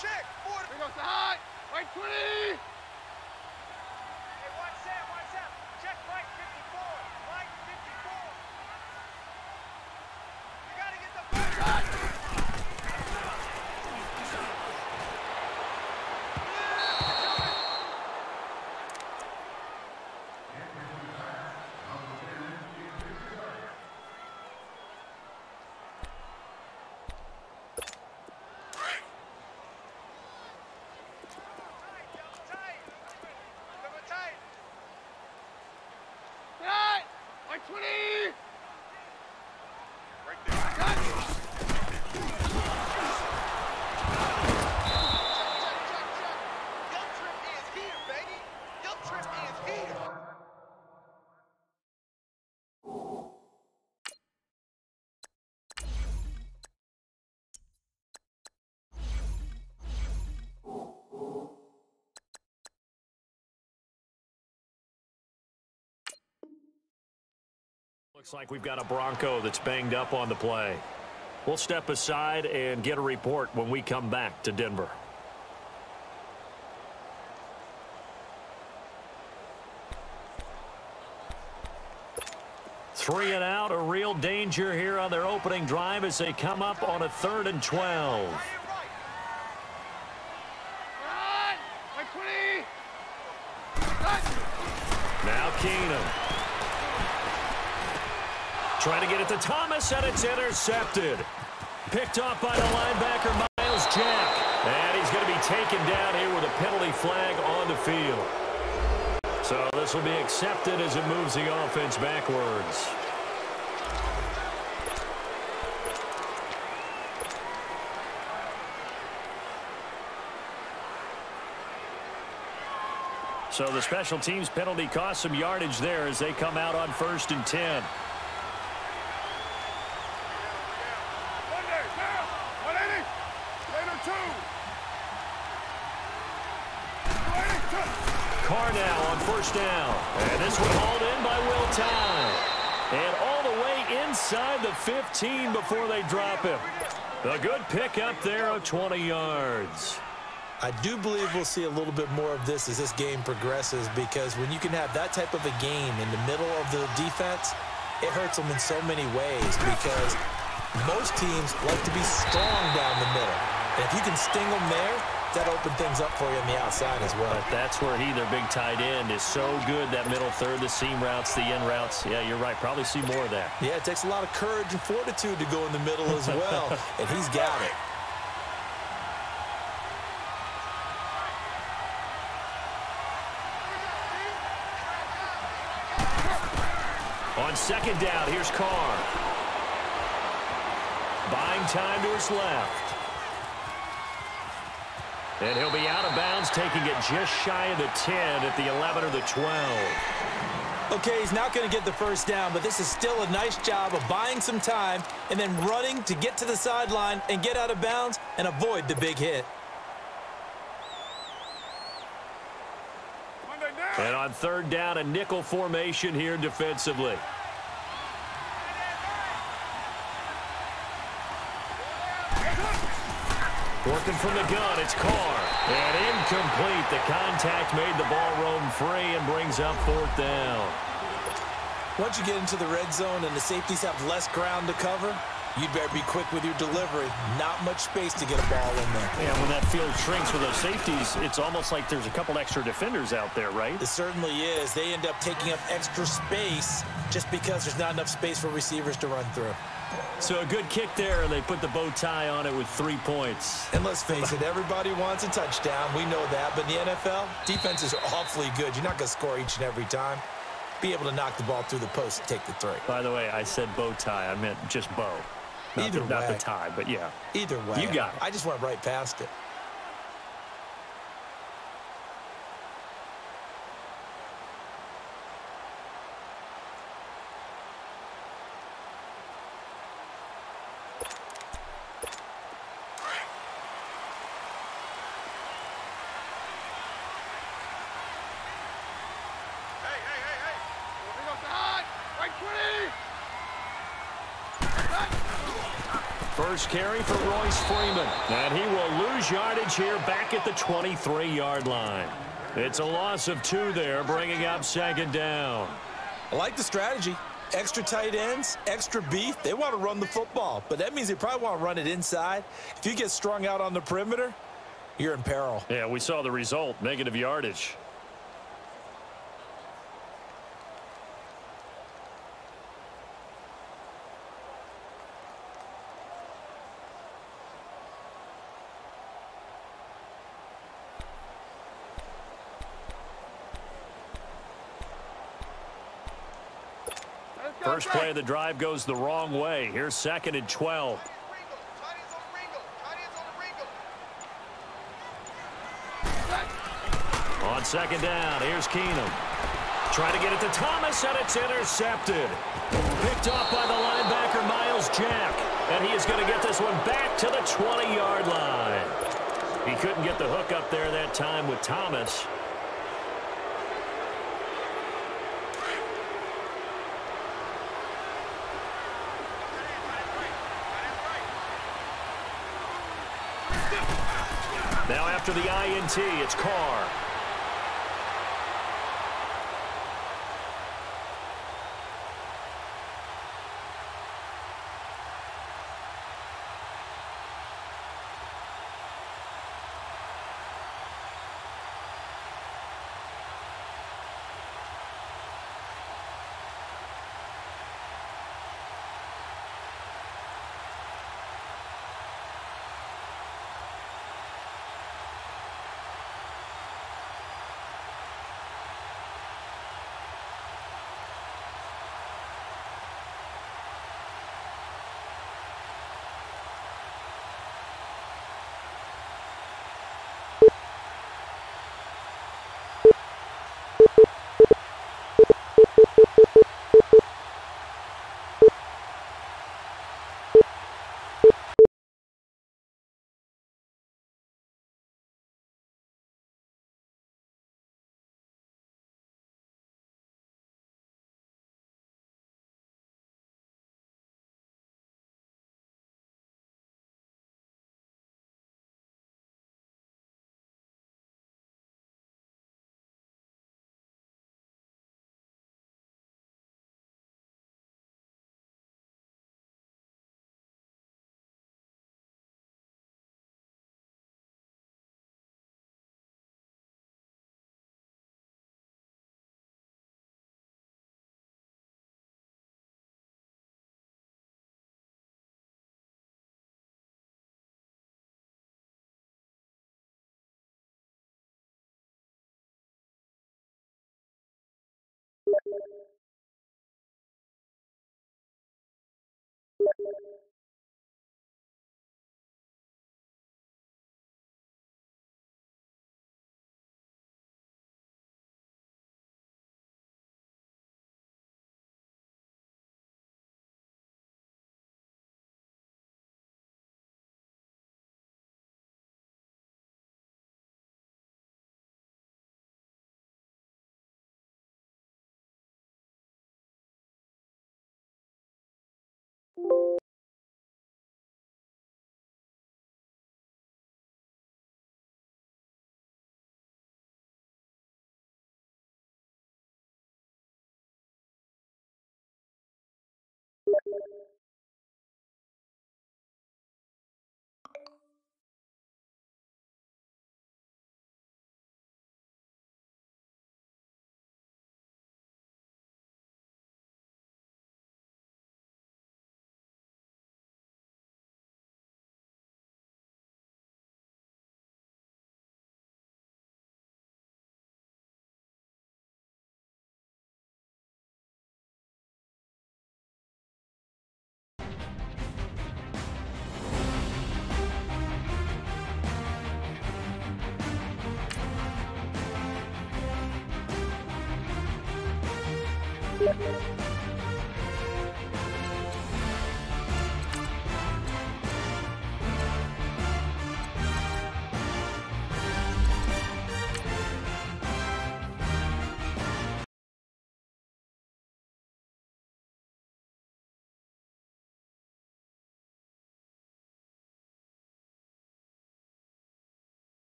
Check! Bring us the high! Right 20! Hey, watch that! Check right 54! Right 54! You gotta get the first shot! Right 20! Right there. Cut! Your trip is here, baby! Your trip is here! Looks like we've got a Bronco that's banged up on the play. We'll step aside and get a report when we come back to Denver. Three and out, a real danger here on their opening drive as they come up on a 3rd and 12. Now Keenum. Trying to get it to Thomas, and it's intercepted. Picked off by the linebacker, Miles Jack. And he's going to be taken down here with a penalty flag on the field. So this will be accepted as it moves the offense backwards. So the special teams penalty cost some yardage there as they come out on 1st and 10. Carr now on 1st down. And this one hauled in by Will Tye. And all the way inside the 15 before they drop him. A good pick up there of 20 yards. I do believe we'll see a little bit more of this as this game progresses, because when you can have that type of a game in the middle of the defense, it hurts them in so many ways, because most teams like to be strong down the middle. And if you can sting them there, that open things up for you on the outside as well. But that's where their big tight end, is so good, that middle third, the seam routes, the in routes. Yeah, you're right. Probably see more of that. Yeah, it takes a lot of courage and fortitude to go in the middle as well, and he's got it. On 2nd down, here's Carr. Buying time to his left. And he'll be out of bounds, taking it just shy of the 10 at the 11 or the 12. Okay, he's not going to get the 1st down, but this is still a nice job of buying some time and then running to get to the sideline and get out of bounds and avoid the big hit. And on 3rd down, a nickel formation here defensively. Working from the gun, it's Carr. And incomplete. The contact made the ball roam free and brings up 4th down. Once you get into the red zone and the safeties have less ground to cover, you'd better be quick with your delivery. Not much space to get a ball in there. Yeah, when that field shrinks with those safeties, it's almost like there's a couple extra defenders out there, right? It certainly is. They end up taking up extra space just because there's not enough space for receivers to run through. So a good kick there, and they put the bow tie on it with 3 points. And let's face it, everybody wants a touchdown. We know that. But in the NFL, defenses are awfully good. You're not going to score each and every time. Be able to knock the ball through the post and take the 3. By the way, I said bow tie. I meant just bow. Not the tie, but yeah. Either way. You got it. I just went right past it. First carry for Royce Freeman. And he will lose yardage here back at the 23-yard line. It's a loss of 2 there, bringing up 2nd down. I like the strategy. Extra tight ends, extra beef. They want to run the football, but that means they probably want to run it inside. If you get strung out on the perimeter, you're in peril. Yeah, we saw the result, negative yardage. First play of the drive goes the wrong way. Here's 2nd and 12. On 2nd down, here's Keenum. Trying to get it to Thomas, and it's intercepted. Picked off by the linebacker, Miles Jack. And he is going to get this one back to the 20-yard line. He couldn't get the hook up there that time with Thomas. Now after the INT, it's Carr.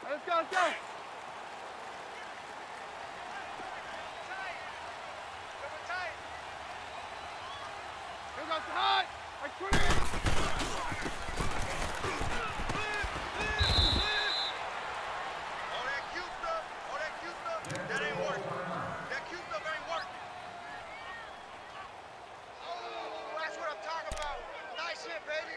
Let's go, let's go. Here goes the high. Like 20. All that cute stuff, that ain't working. That cute stuff ain't working. Oh, that's what I'm talking about. Nice hit, baby.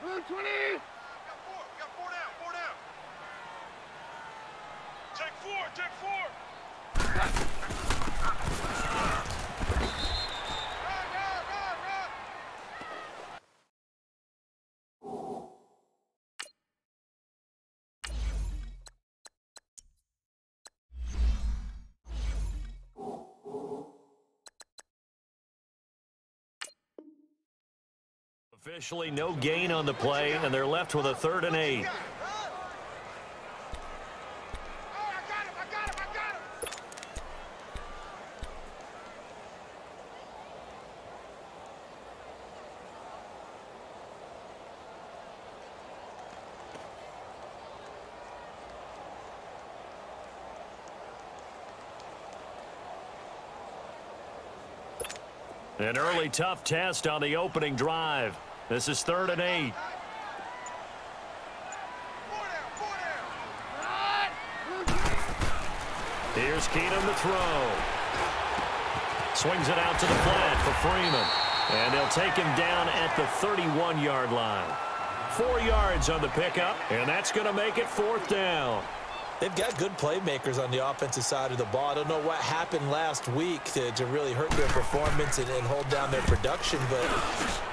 Blue 20! We got four down. Take four! Run! Officially no gain on the play, and they're left with a 3rd and 8. An early tough test on the opening drive. This is 3rd and 8. Here's Keenum to throw. Swings it out to the flat for Freeman. And they'll take him down at the 31-yard line. 4 yards on the pickup, and that's going to make it 4th down. They've got good playmakers on the offensive side of the ball. I don't know what happened last week to really hurt their performance and hold down their production, but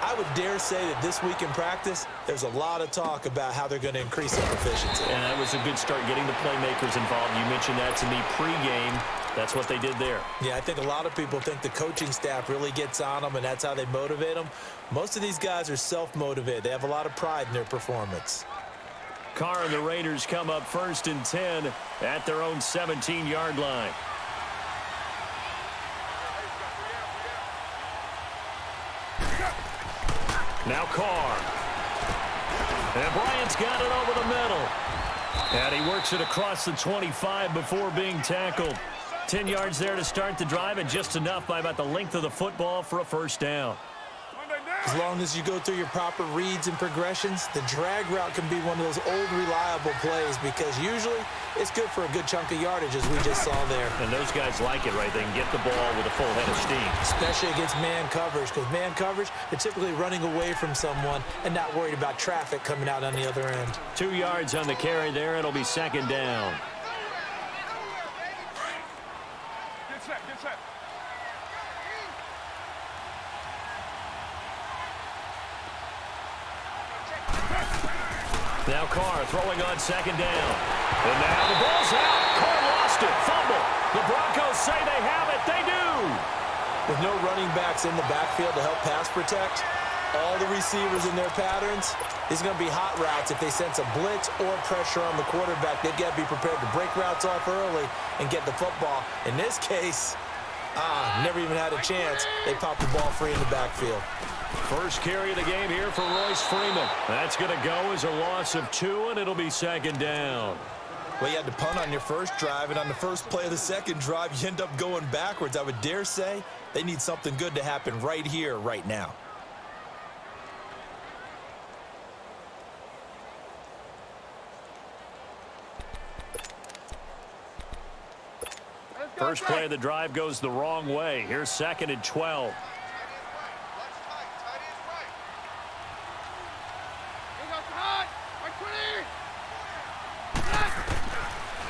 I would dare say that this week in practice, there's a lot of talk about how they're going to increase their efficiency. And that was a good start, getting the playmakers involved. You mentioned that to me pregame. That's what they did there. Yeah, I think a lot of people think the coaching staff really gets on them, and that's how they motivate them. Most of these guys are self-motivated. They have a lot of pride in their performance. Carr and the Raiders come up 1st and 10 at their own 17-yard line. Now Carr. And Bryant's got it over the middle. And he works it across the 25 before being tackled. 10 yards there to start the drive, and just enough by about the length of the football for a 1st down. As long as you go through your proper reads and progressions, the drag route can be one of those old reliable plays, because usually it's good for a good chunk of yardage, as we just saw there. And those guys like it, right? They can get the ball with a full head of steam. Especially against man coverage, because man coverage, they're typically running away from someone and not worried about traffic coming out on the other end. 2 yards on the carry there. It'll be 2nd down. Get set. Now Carr throwing on 2nd down. And now the ball's out. Carr lost it. Fumble. The Broncos say they have it. They do. With no running backs in the backfield to help pass protect, all the receivers in their patterns, these are going to be hot routes. If they sense a blitz or pressure on the quarterback, they've got to be prepared to break routes off early and get the football. In this case, Never even had a chance. They popped the ball free in the backfield. First carry of the game here for Royce Freeman. That's going to go as a loss of 2, and it'll be 2nd down. Well, you had to punt on your first drive, and on the first play of the second drive, you end up going backwards. I would dare say they need something good to happen right here, right now. First play of the drive goes the wrong way. Here's 2nd and 12.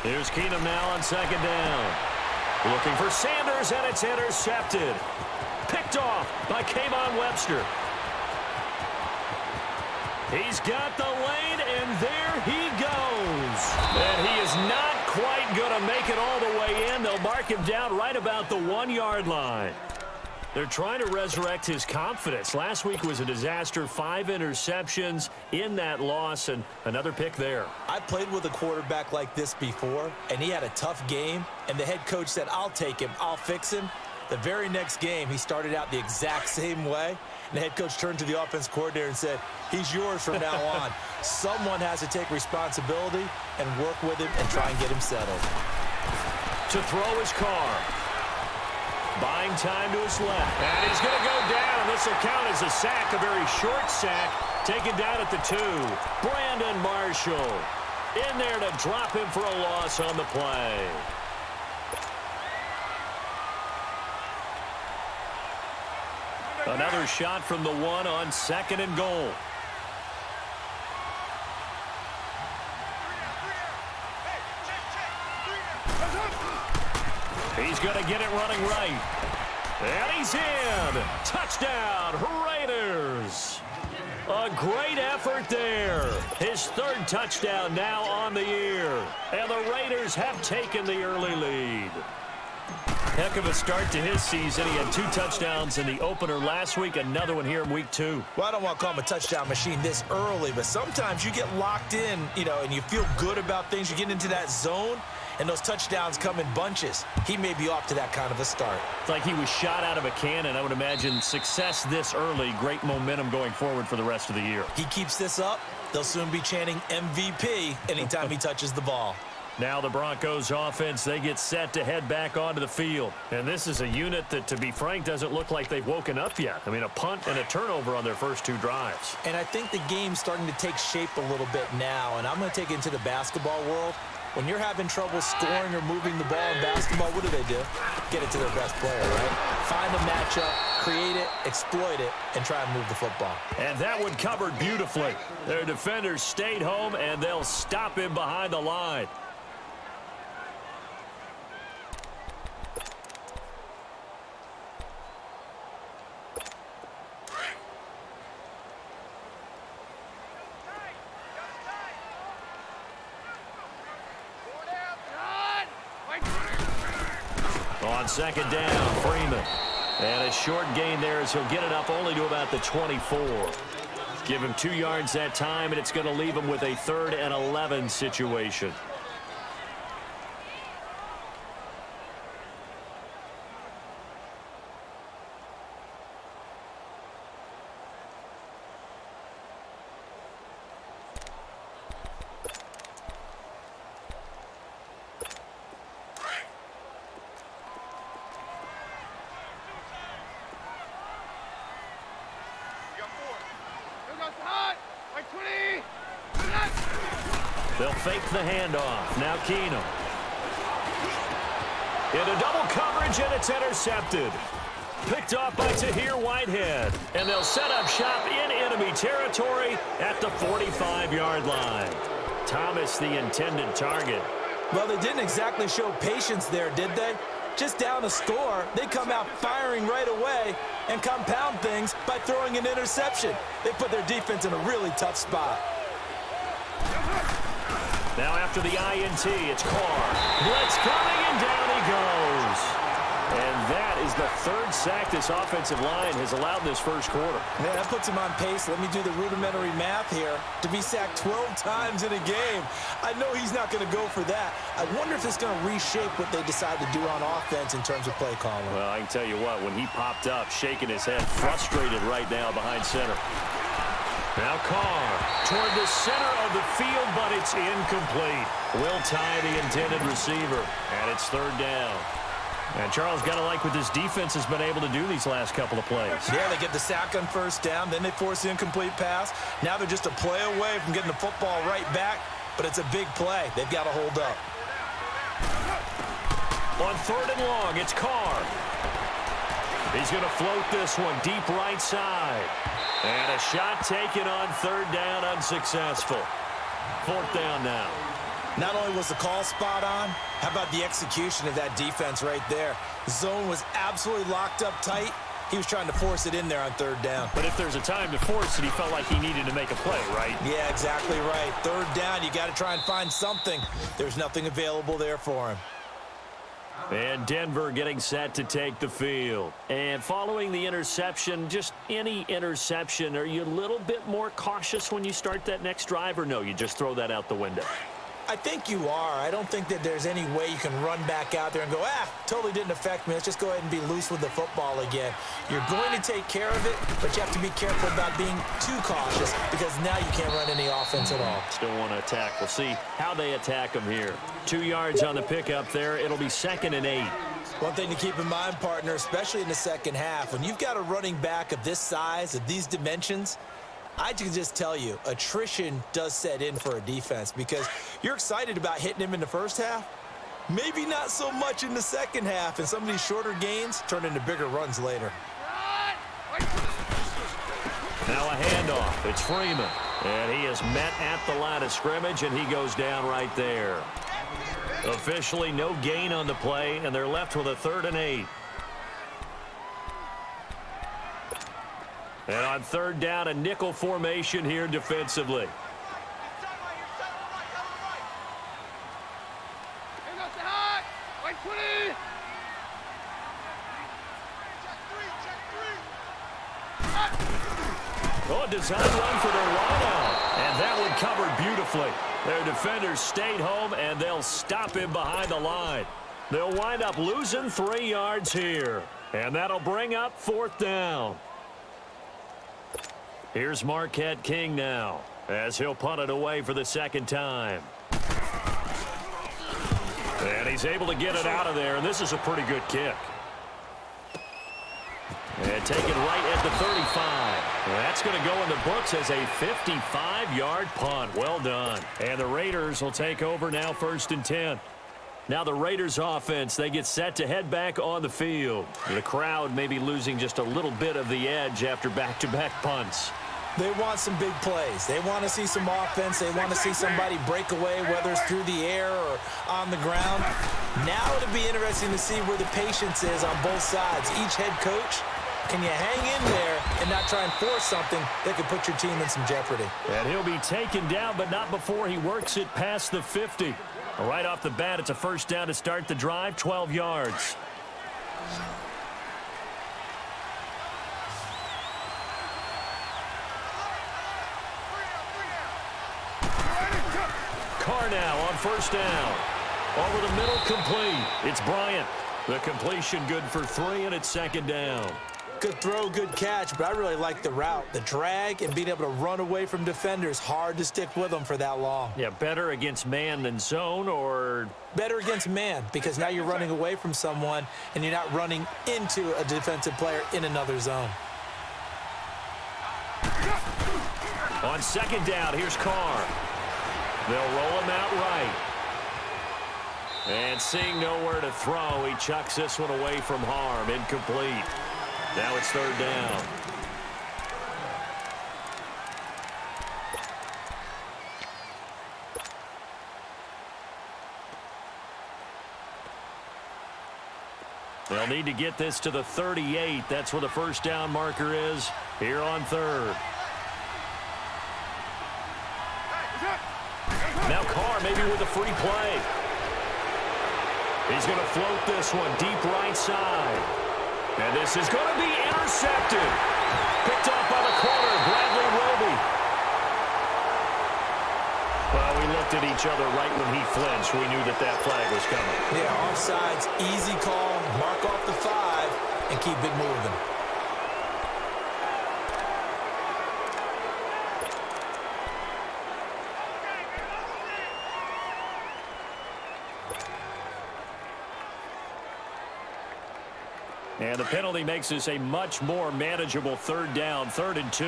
Here's Keenum now on 2nd down. Looking for Sanders, and it's intercepted. Picked off by Kayvon Webster. He's got the lane, and there he goes. And he is not quite going to make it all the way in. They'll mark him down right about the 1-yard line. They're trying to resurrect his confidence. Last week was a disaster. 5 interceptions in that loss, and another pick there. I played with a quarterback like this before, and he had a tough game, and the head coach said, I'll take him, I'll fix him. The very next game, he started out the exact same way, and the head coach turned to the offense coordinator and said, he's yours from now on. Someone has to take responsibility and work with him and try and get him settled. To throw his car. Buying time to his left. And he's going to go down. This will count as a sack, a very short sack. Taken down at the 2. Brandon Marshall in there to drop him for a loss on the play. Another shot from the 1 on 2nd and goal. He's going to get it running right. And he's in. Touchdown, Raiders. A great effort there. His 3rd touchdown now on the year. And the Raiders have taken the early lead. Heck of a start to his season. He had 2 touchdowns in the opener last week, another one here in week 2. Well, I don't want to call him a touchdown machine this early, but sometimes you get locked in, and you feel good about things. You get into that zone, and those touchdowns come in bunches. He may be off to that kind of a start. It's like he was shot out of a cannon. I would imagine success this early, great momentum going forward for the rest of the year. He keeps this up, they'll soon be chanting MVP anytime he touches the ball. Now the Broncos offense, they get set to head back onto the field. And this is a unit that, to be frank, doesn't look like they've woken up yet. I mean, a punt and a turnover on their first 2 drives. And I think the game's starting to take shape a little bit now. And I'm going to take it into the basketball world. When you're having trouble scoring or moving the ball in basketball, what do? Get it to their best player, right? Find a matchup, create it, exploit it, and try and move the football. And that one covered beautifully. Their defenders stayed home, and they'll stop him behind the line. On 2nd down, Freeman. And a short gain there as he'll get it up only to about the 24. Give him 2 yards that time, and it's going to leave him with a 3rd and 11 situation. They'll fake the handoff. Now Keenum. Into double coverage, and it's intercepted. Picked off by Tahir Whitehead. And they'll set up shop in enemy territory at the 45-yard line. Thomas, the intended target. Well, they didn't exactly show patience there, did they? Just down a score, they come out firing right away and compound things by throwing an interception. They put their defense in a really tough spot. Now after the INT, it's Carr. Blitz coming, and down he goes. And that is the third sack this offensive line has allowed this first quarter. Man, that puts him on pace. Let me do the rudimentary math here. To be sacked 12 times in a game, I know he's not going to go for that. I wonder if it's going to reshape what they decide to do on offense in terms of play calling. Well, I can tell you what, when he popped up, shaking his head, frustrated right now behind center. Now Carr toward the center of the field, but it's incomplete. Will tie the intended receiver, and it's third down. And Charles, got to like what this defense has been able to do these last couple of plays. Yeah, they get the sack on first down, then they force the incomplete pass. Now they're just a play away from getting the football right back, but it's a big play. They've got to hold up. On third and long, it's Carr. He's going to float this one deep right side. And a shot taken on third down, unsuccessful. Fourth down now. Not only was the call spot on, how about the execution of that defense right there? The zone was absolutely locked up tight. He was trying to force it in there on third down. But if there's a time to force it, he felt like he needed to make a play, right? Yeah, exactly right. Third down, you got to try and find something. There's nothing available there for him. And Denver getting set to take the field. And following the interception, just any interception, are you a little bit more cautious when you start that next drive, or no, you just throw that out the window? I think you are. I don't think that there's any way you can run back out there and go, totally didn't affect me. Let's just go ahead and be loose with the football again. You're going to take care of it, but you have to be careful about being too cautious because now you can't run any offense at all. Still want to attack. We'll see how they attack them here. 2 yards on the pickup there. It'll be 2nd and 8. One thing to keep in mind, partner, especially in the second half, when you've got a running back of this size, of these dimensions, I can just tell you, attrition does set in for a defense because you're excited about hitting him in the first half. Maybe not so much in the second half, and some of these shorter gains turn into bigger runs later. Now a handoff. It's Freeman. And he is met at the line of scrimmage, and he goes down right there. Officially no gain on the play, and they're left with a 3rd and 8. And on third down, a nickel formation here defensively. Oh, design run for the wideout. And that one covered beautifully. Their defenders stayed home, and they'll stop him behind the line. They'll wind up losing 3 yards here. And that'll bring up 4th down. Here's Marquette King now, as he'll punt it away for the 2nd time. And he's able to get it out of there, and this is a pretty good kick. And taken right at the 35. That's going to go in the books as a 55-yard punt. Well done. And the Raiders will take over now, 1st and 10. Now the Raiders offense, they get set to head back on the field. The crowd may be losing just a little bit of the edge after back-to-back punts. They want some big plays. They want to see some offense. They want to see somebody break away, whether it's through the air or on the ground. Now it'll be interesting to see where the patience is on both sides. Each head coach, can you hang in there and not try and force something that could put your team in some jeopardy? And he'll be taken down, but not before he works it past the 50. Right off the bat, it's a 1st down to start the drive, 12 yards. Carr now on 1st down. Over the middle, complete. It's Bryant. The completion good for 3, and it's 2nd down. Good throw, good catch, but I really like the route. The drag and being able to run away from defenders. Hard to stick with them for that long. Yeah, better against man than zone, or? Better against man, because now you're running away from someone and you're not running into a defensive player in another zone. On 2nd down, here's Carr. They'll roll him out right. And seeing nowhere to throw, he chucks this one away from harm. Incomplete. Now it's 3rd down. They'll need to get this to the 38. That's where the 1st down marker is here on 3rd. Now Carr maybe with a free play. He's going to float this one deep right side. And this is going to be intercepted. Picked off by the corner, Bradley Roby. Well, we looked at each other right when he flinched. We knew that that flag was coming. Yeah, offsides, easy call, mark off the 5, and keep it moving. And the penalty makes this a much more manageable third down, 3rd and 2.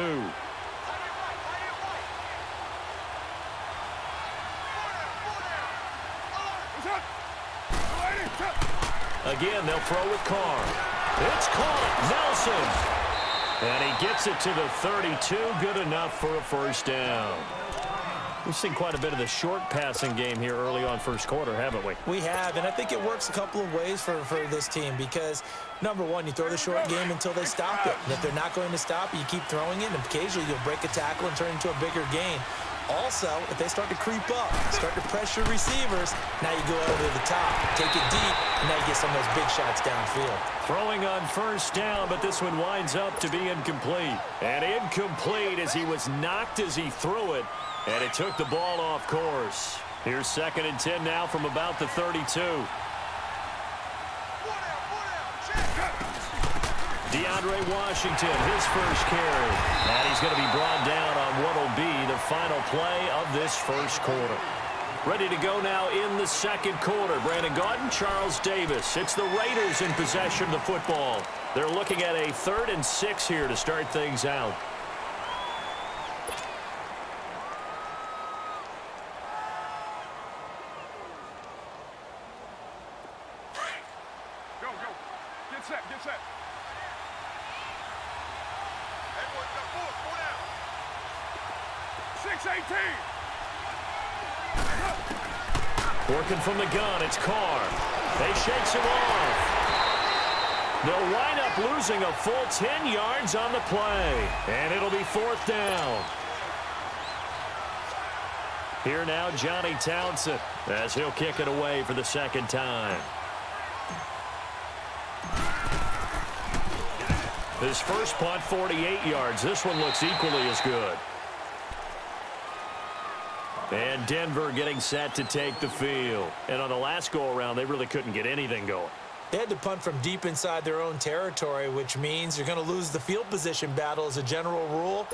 Again, they'll throw with Carr. It's caught. Nelson. And he gets it to the 32. Good enough for a first down. We've seen quite a bit of the short passing game here early on first quarter, haven't we? We have, and I think it works a couple of ways for this team because, number one, you throw the short game until they stop it. And if they're not going to stop it, you keep throwing it, and occasionally you'll break a tackle and turn it into a bigger gain. Also, if they start to creep up, start to pressure receivers, now you go over the top, take it deep, and now you get some of those big shots downfield. Throwing on first down, but this one winds up to be incomplete. And incomplete as he was knocked as he threw it, and it took the ball off course. Here's 2nd and 10 now from about the 32. DeAndre Washington, his first carry. And he's going to be brought down on what will be the final play of this first quarter. Ready to go now in the second quarter. Brandon Gaudin, Charles Davis. It's the Raiders in possession of the football. They're looking at a 3rd and 6 here to start things out. Go. Get set. 6-18. Working from the gun, it's Carr. They shakes him off. They'll wind up losing a full 10 yards on the play. And it'll be 4th down. Here now, Johnny Townsend, as he'll kick it away for the 2nd time. His first punt, 48 yards. This one looks equally as good. And Denver getting set to take the field. And on the last go-around, they really couldn't get anything going. They had to punt from deep inside their own territory, which means you're going to lose the field position battle as a general rule.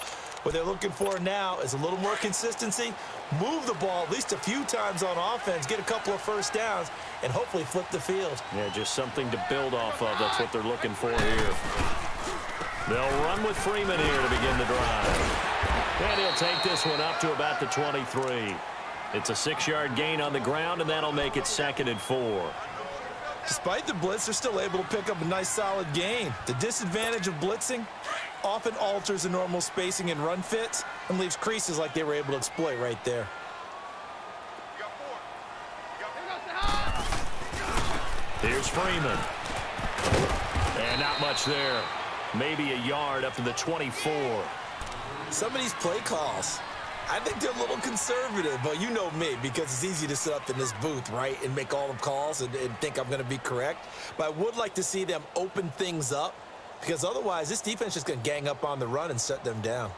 What they're looking for now is a little more consistency, move the ball at least a few times on offense, get a couple of first downs, and hopefully flip the field. Yeah, just something to build off of. That's what they're looking for here. They'll run with Freeman here to begin the drive. And he'll take this one up to about the 23. It's a 6-yard gain on the ground, and that'll make it 2nd and 4. Despite the blitz, they're still able to pick up a nice, solid gain. The disadvantage of blitzing often alters the normal spacing and run fits and leaves creases like they were able to exploit right there. Here's Freeman. And not much there. Maybe a yard up to the 24. Some of these play calls, I think they're a little conservative, but you know me, because it's easy to sit up in this booth, right, and make all the calls and think I'm going to be correct. But I would like to see them open things up, because otherwise this defense is just going to gang up on the run and shut them down.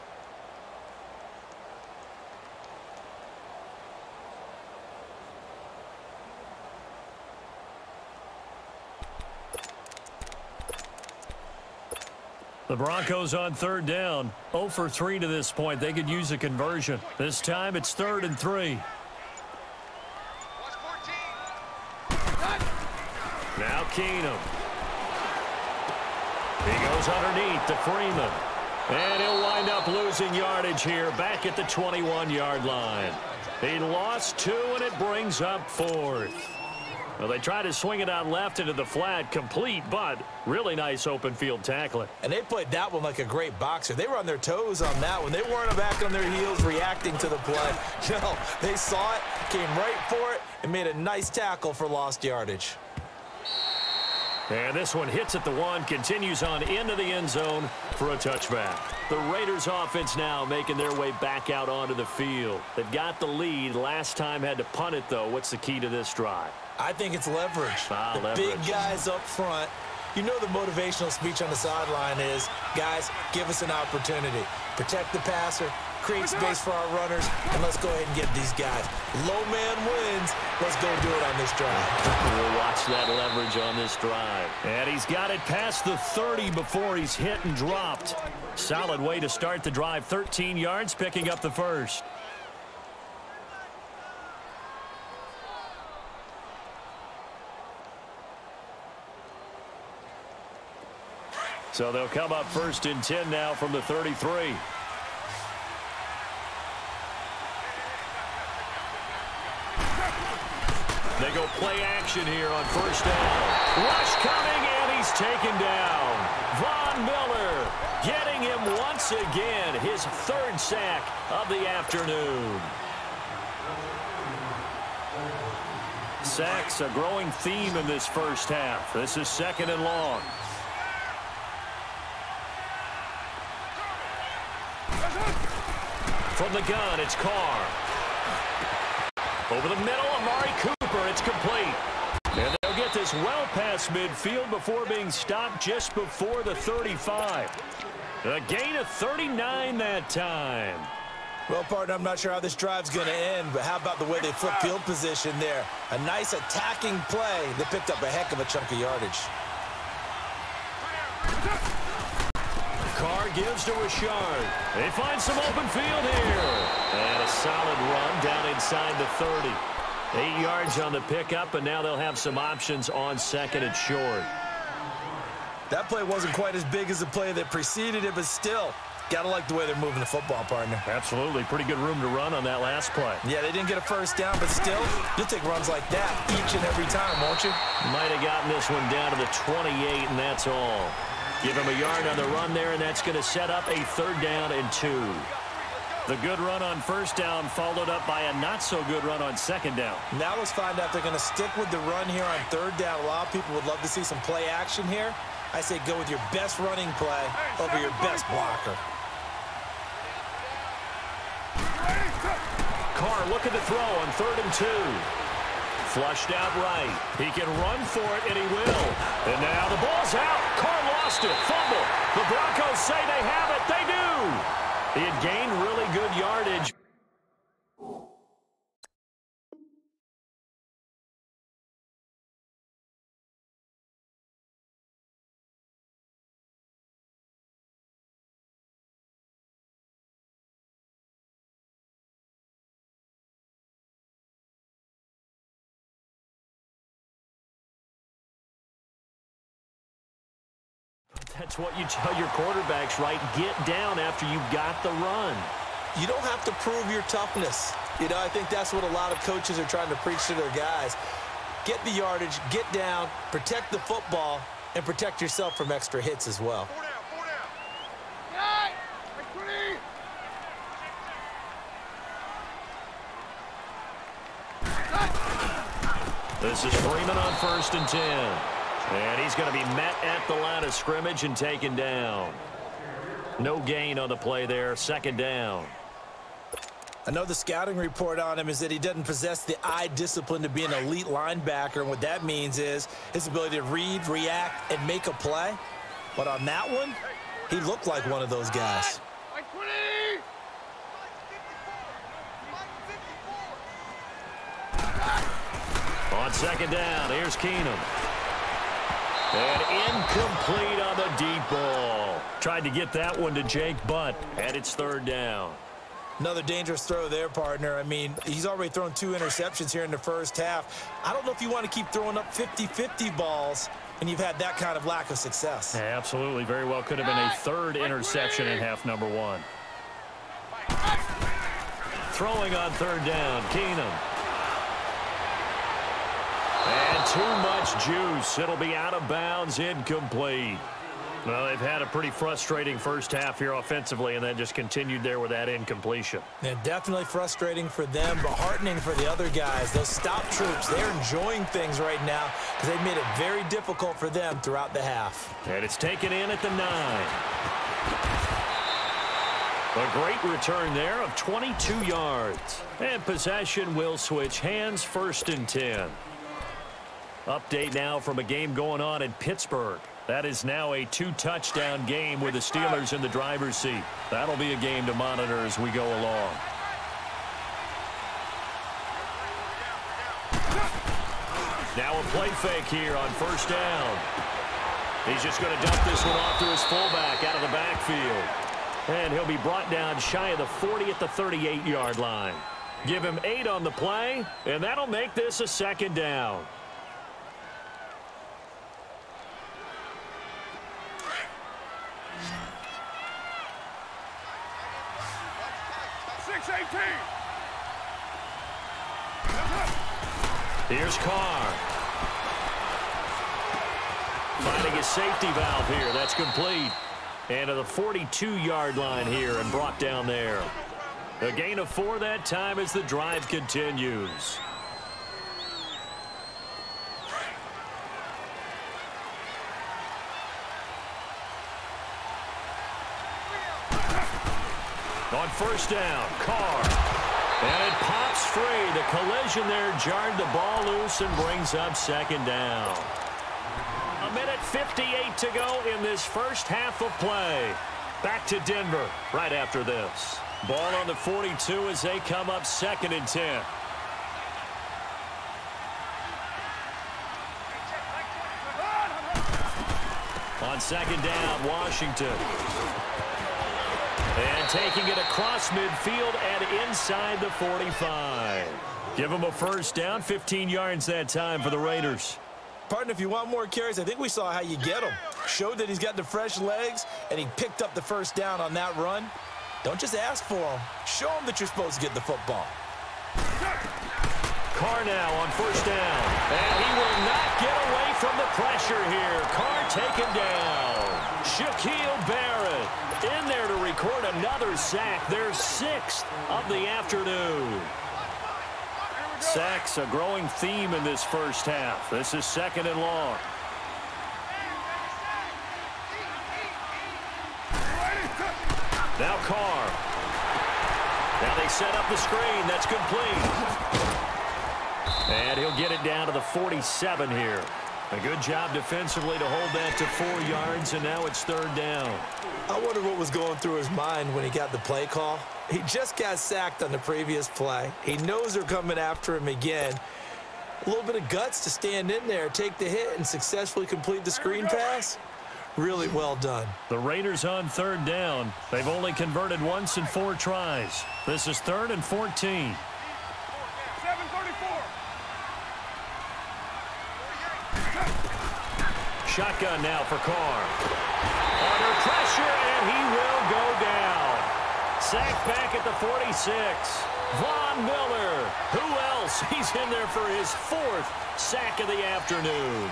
The Broncos on 3rd down. 0 for 3 to this point. They could use a conversion. This time it's 3rd and 3. Now Keenum. He goes underneath to Freeman. And he'll wind up losing yardage here back at the 21-yard line. He lost 2, and it brings up 4th. Well, they try to swing it out left into the flat, complete, but really nice open field tackling. And they played that one like a great boxer. They were on their toes on that one. They weren't back on their heels reacting to the play. No, they saw it, came right for it, and made a nice tackle for lost yardage. And this one hits at the 1, continues on into the end zone for a touchback. The Raiders offense now making their way back out onto the field. They've got the lead. Last time had to punt it, though. What's the key to this drive? I think it's leverage. The big guys up front. You know the motivational speech on the sideline is, guys, give us an opportunity. Protect the passer, create space for our runners, and let's go ahead and get these guys. Low man wins. Let's go do it on this drive. We'll watch that leverage on this drive. And he's got it past the 30 before he's hit and dropped. Solid way to start the drive. 13 yards, picking up the first. So they'll come up 1st and 10 now from the 33. They go play action here on 1st down. Rush coming, and he's taken down. Von Miller getting him once again, his 3rd sack of the afternoon. Sacks a growing theme in this first half. This is 2nd and long. From the gun, it's Carr. Over the middle, Amari Cooper, it's complete. And they'll get this well past midfield before being stopped just before the 35. A gain of 39 that time. Well, partner, I'm not sure how this drive's going to end, but how about the way they flip field position there? A nice attacking play. They picked up a heck of a chunk of yardage. Carr gives to Richard. They find some open field here. And a solid run down inside the 30. 8 yards on the pickup, and now they'll have some options on 2nd and short. That play wasn't quite as big as the play that preceded it, but still, got to like the way they're moving the football, partner. Absolutely. Pretty good room to run on that last play. Yeah, they didn't get a 1st down, but still, you'll take runs like that each and every time, won't you? Might have gotten this one down to the 28, and that's all. Give him a yard on the run there, and that's going to set up a 3rd down and 2. The good run on 1st down followed up by a not-so-good run on 2nd down. Now let's find out if they're going to stick with the run here on 3rd down. A lot of people would love to see some play action here. I say go with your best running play over your best blocker. Carr looking to throw on 3rd and 2. Flushed out right. He can run for it, and he will. And now the ball's out. Carr lost it. Fumble. The Broncos say they have it. They do. He had gained really good yardage. That's what you tell your quarterbacks, right? Get down after you've got the run. You don't have to prove your toughness. You know, I think that's what a lot of coaches are trying to preach to their guys. Get the yardage, get down, protect the football, and protect yourself from extra hits as well. 4 down. This is Freeman on 1st and 10. And he's going to be met at the line of scrimmage and taken down. No gain on the play there. 2nd down. I know the scouting report on him is that he doesn't possess the eye discipline to be an elite linebacker. And what that means is his ability to read, react, and make a play. But on that one, he looked like one of those guys. On 2nd down, here's Keenum. And incomplete on the deep ball. Tried to get that one to Jake Butt, and it's 3rd down. Another dangerous throw there, partner. I mean, he's already thrown 2 interceptions here in the first half. I don't know if you want to keep throwing up 50-50 balls when you've had that kind of lack of success. Yeah, absolutely. Very well could have been a 3rd interception in half number 1. Throwing on 3rd down, Keenum. And too much juice. It'll be out of bounds, incomplete. Well, they've had a pretty frustrating first half here offensively, and then just continued there with that incompletion. Yeah, definitely frustrating for them, but heartening for the other guys. Those stop troops, they're enjoying things right now because they've made it very difficult for them throughout the half. And it's taken in at the 9. A great return there of 22 yards. And possession will switch hands, 1st and 10. Update now from a game going on in Pittsburgh. That is now a 2-touchdown game with the Steelers in the driver's seat. That'll be a game to monitor as we go along. Now a play fake here on first down. He's just going to dump this one off to his fullback out of the backfield. And he'll be brought down shy of the 40 at the 38-yard line. Give him 8 on the play, and that'll make this a second down. 6-18. Here's Carr. Finding his safety valve here. That's complete. And to the 42-yard line here and brought down there. A gain of 4 that time as the drive continues. On first down, Carr. And it pops free. The collision there jarred the ball loose and brings up second down. 1:58 to go in this first half of play. Back to Denver right after this. Ball on the 42 as they come up 2nd and 10. On second down, Washington. And taking it across midfield and inside the 45. Give him a first down, 15 yards that time for the Raiders. Partner, if you want more carries, I think we saw how you get him. Showed that he's got the fresh legs, and he picked up the first down on that run. Don't just ask for him. Show him that you're supposed to get the football. Carr now on first down. And he will not get away from the pressure here. Carr taken down. Shaquille Barrett in there to record another sack. Their 6th of the afternoon. Sacks a growing theme in this first half. This is 2nd and long. Now Carr. Now they set up the screen. That's complete. And he'll get it down to the 47 here. A good job defensively to hold that to 4 yards, and now it's 3rd down. I wonder what was going through his mind when he got the play call. He just got sacked on the previous play. He knows they're coming after him again. A little bit of guts to stand in there, take the hit, and successfully complete the screen pass. Really well done. The Raiders on 3rd down. They've only converted once in 4 tries. This is 3rd and 14. 7:34. Shotgun now for Carr. Under pressure, and he will go down. Sacked back at the 46. Von Miller. Who else? He's in there for his 4th sack of the afternoon.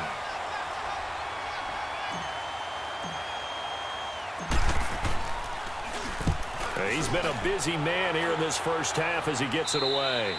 He's been a busy man here in this first half as he gets it away.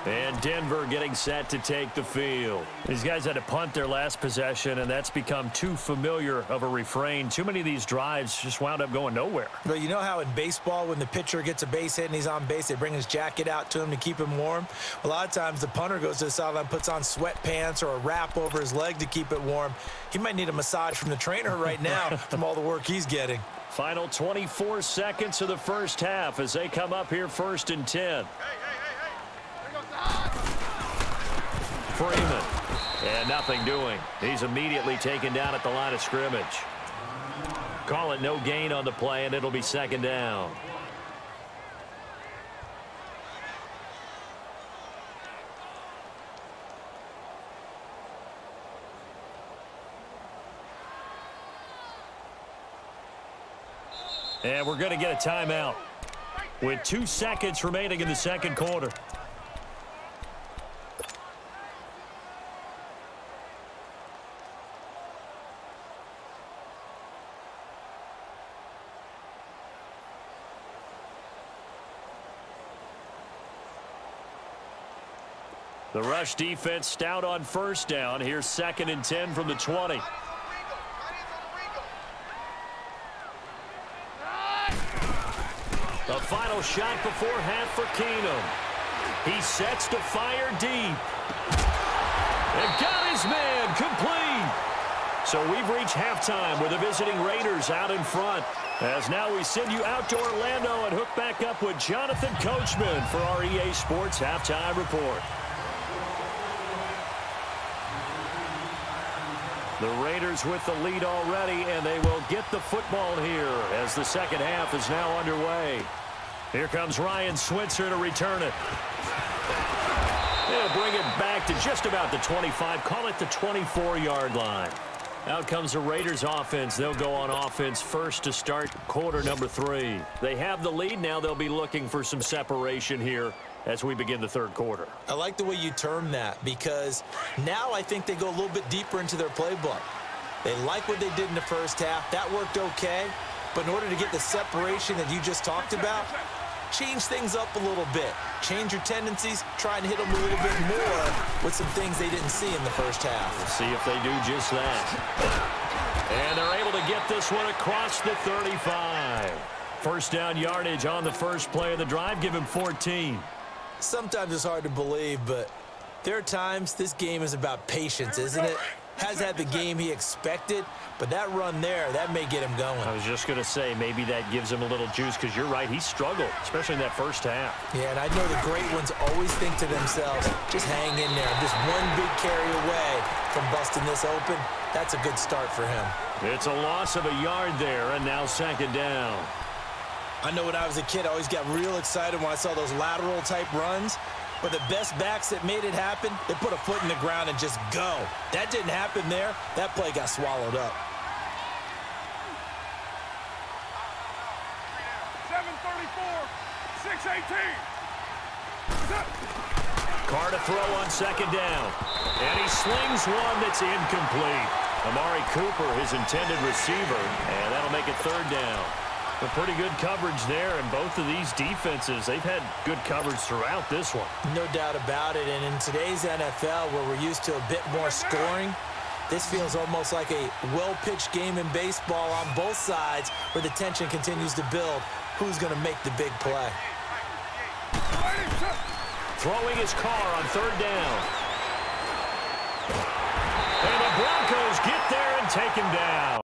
And Denver getting set to take the field. These guys had to punt their last possession, and that's become too familiar of a refrain. Too many of these drives just wound up going nowhere. But you know how in baseball, when the pitcher gets a base hit and he's on base, they bring his jacket out to him to keep him warm? A lot of times the punter goes to the sideline, puts on sweatpants or a wrap over his leg to keep it warm. He might need a massage from the trainer right now from all the work he's getting. Final 24 seconds of the first half as they come up here 1st and 10. Freeman. And nothing doing. He's immediately taken down at the line of scrimmage. Call it no gain on the play, and it'll be 2nd down. And we're going to get a timeout with 2 seconds remaining in the 2nd quarter. The rush defense stout on first down. Here's 2nd and 10 from the 20. The final shot before half for Keenum. He sets to fire deep. And got his man complete. So we've reached halftime with the visiting Raiders out in front. As now we send you out to Orlando and hook back up with Jonathan Coachman for our EA Sports Halftime Report. The Raiders with the lead already, and they will get the football here as the second half is now underway. Here comes Ryan Switzer to return it. They'll bring it back to just about the 25, call it the 24-yard line. Out comes the Raiders offense. They'll go on offense first to start quarter number 3. They have the lead. Now they'll be looking for some separation here as we begin the third quarter. I like the way you term that because now I think they go a little bit deeper into their playbook. They like what they did in the first half. That worked okay. But in order to get the separation that you just talked about, change things up a little bit. Change your tendencies. Try and hit them a little bit more with some things they didn't see in the first half. We'll see if they do just that. And they're able to get this one across the 35. First down yardage on the first play of the drive. Give him 14. Sometimes it's hard to believe, but there are times this game is about patience, isn't it? Has had the game he expected, but that run there, that may get him going. I was just going to say, maybe that gives him a little juice because you're right, he struggled, especially in that first half. Yeah, and I know the great ones always think to themselves, just hang in there. Just one big carry away from busting this open. That's a good start for him. It's a loss of a yard there, and now second down. I know when I was a kid, I always got real excited when I saw those lateral-type runs. But the best backs that made it happen, they put a foot in the ground and just go. That didn't happen there. That play got swallowed up. 7:34, 6:18. Carr to throw on second down. And he slings one that's incomplete. Amari Cooper, his intended receiver, and that'll make it third down. But pretty good coverage there, and both of these defenses, they've had good coverage throughout this one. No doubt about it, and in today's NFL, where we're used to a bit more scoring, this feels almost like a well-pitched game in baseball on both sides where the tension continues to build. Who's going to make the big play? Throwing his Carr on third down. And the Broncos get there and take him down.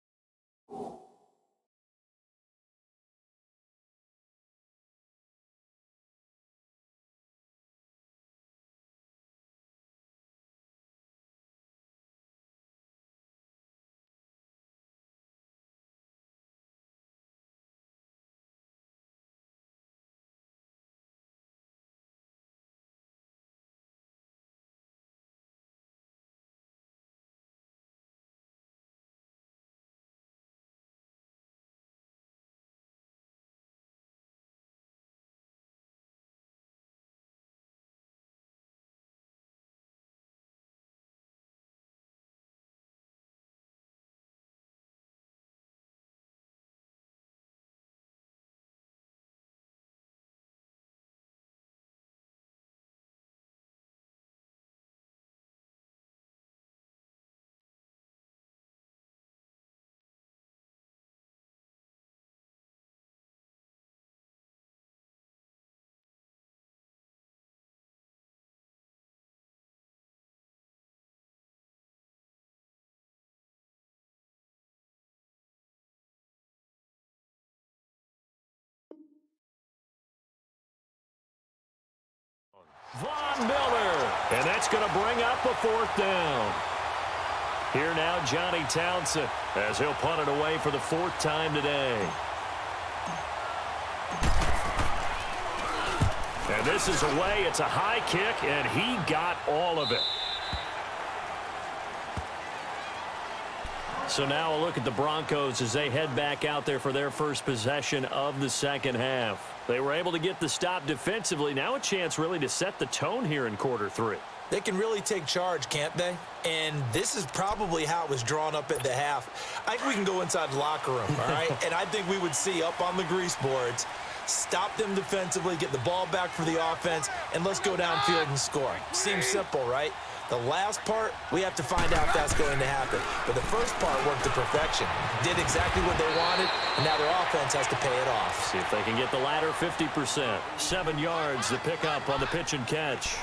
Von Miller, and that's going to bring up a fourth down. Here now, Johnny Townsend, as he'll punt it away for the fourth time today. And this is away. It's a high kick, and he got all of it. So now a look at the Broncos as they head back out there for their first possession of the second half. They were able to get the stop defensively. Now a chance really to set the tone here in quarter 3. They can really take charge, can't they? And this is probably how it was drawn up at the half. I think we can go inside the locker room, all right? And I think we would see up on the grease boards, stop them defensively, get the ball back for the offense, and let's go downfield and score. Seems simple, right? The last part, we have to find out if that's going to happen. But the first part worked to perfection. Did exactly what they wanted, and now their offense has to pay it off. See if they can get the latter 50%. 7 yards to pick up on the pitch and catch.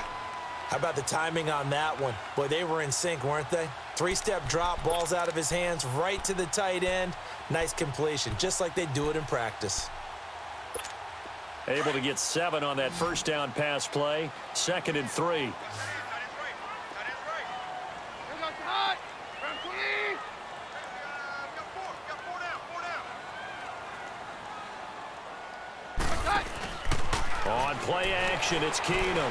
How about the timing on that one? Boy, they were in sync, weren't they? 3-step drop, ball's out of his hands, right to the tight end. Nice completion, just like they do it in practice. Able to get 7 on that first down pass play. 2nd and 3. On play action, it's Keenum.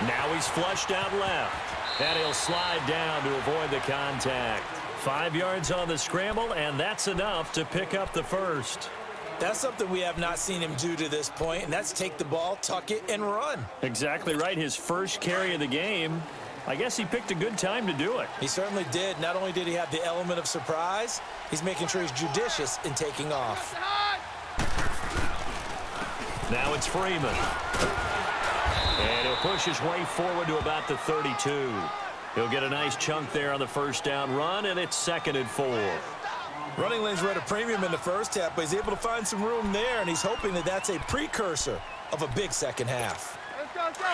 Now he's flushed out left. And he'll slide down to avoid the contact. 5 yards on the scramble, and that's enough to pick up the first. That's something we have not seen him do to this point, and that's take the ball, tuck it, and run. Exactly right. His first carry of the game. I guess he picked a good time to do it. He certainly did. Not only did he have the element of surprise, he's making sure he's judicious in taking off. Now it's Freeman. And he'll push his way forward to about the 32. He'll get a nice chunk there on the first down run, and it's 2nd and 4. Running lanes were at a premium in the first half, but he's able to find some room there, and he's hoping that that's a precursor of a big second half. Let's go, let's go.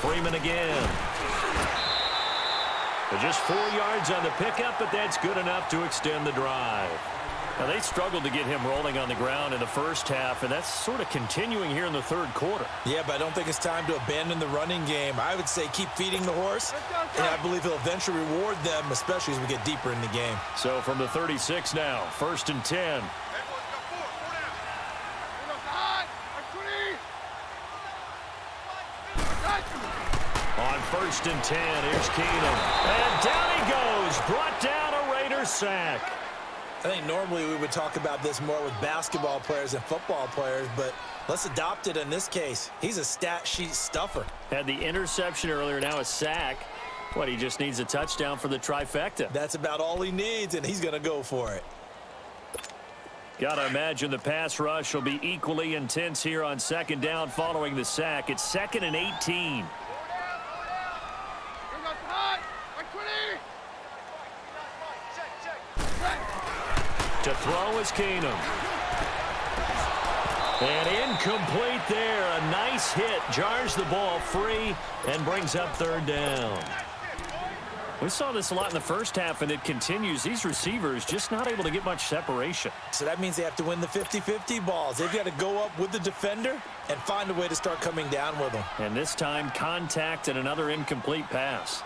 Freeman again. Just 4 yards on the pickup, but that's good enough to extend the drive. Now, they struggled to get him rolling on the ground in the first half, and that's sort of continuing here in the third quarter. Yeah, but I don't think it's time to abandon the running game. I would say keep feeding the horse, and I believe he'll eventually reward them, especially as we get deeper in the game. So from the 36 now, 1st and 10. On 1st and 10, here's Keenum. And down he goes, brought down a Raider sack. I think normally we would talk about this more with basketball players and football players, but let's adopt it in this case. He's a stat sheet stuffer. Had the interception earlier, now a sack. What, he just needs a touchdown for the trifecta. That's about all he needs, and he's going to go for it. Got to imagine the pass rush will be equally intense here on 2nd down following the sack. It's 2nd and 18. To throw is Keenum. And incomplete there. A nice hit. Jars the ball free and brings up 3rd down. We saw this a lot in the first half, and it continues. These receivers just not able to get much separation. So that means they have to win the 50-50 balls. They've got to go up with the defender and find a way to start coming down with them. And this time, contact and another incomplete pass.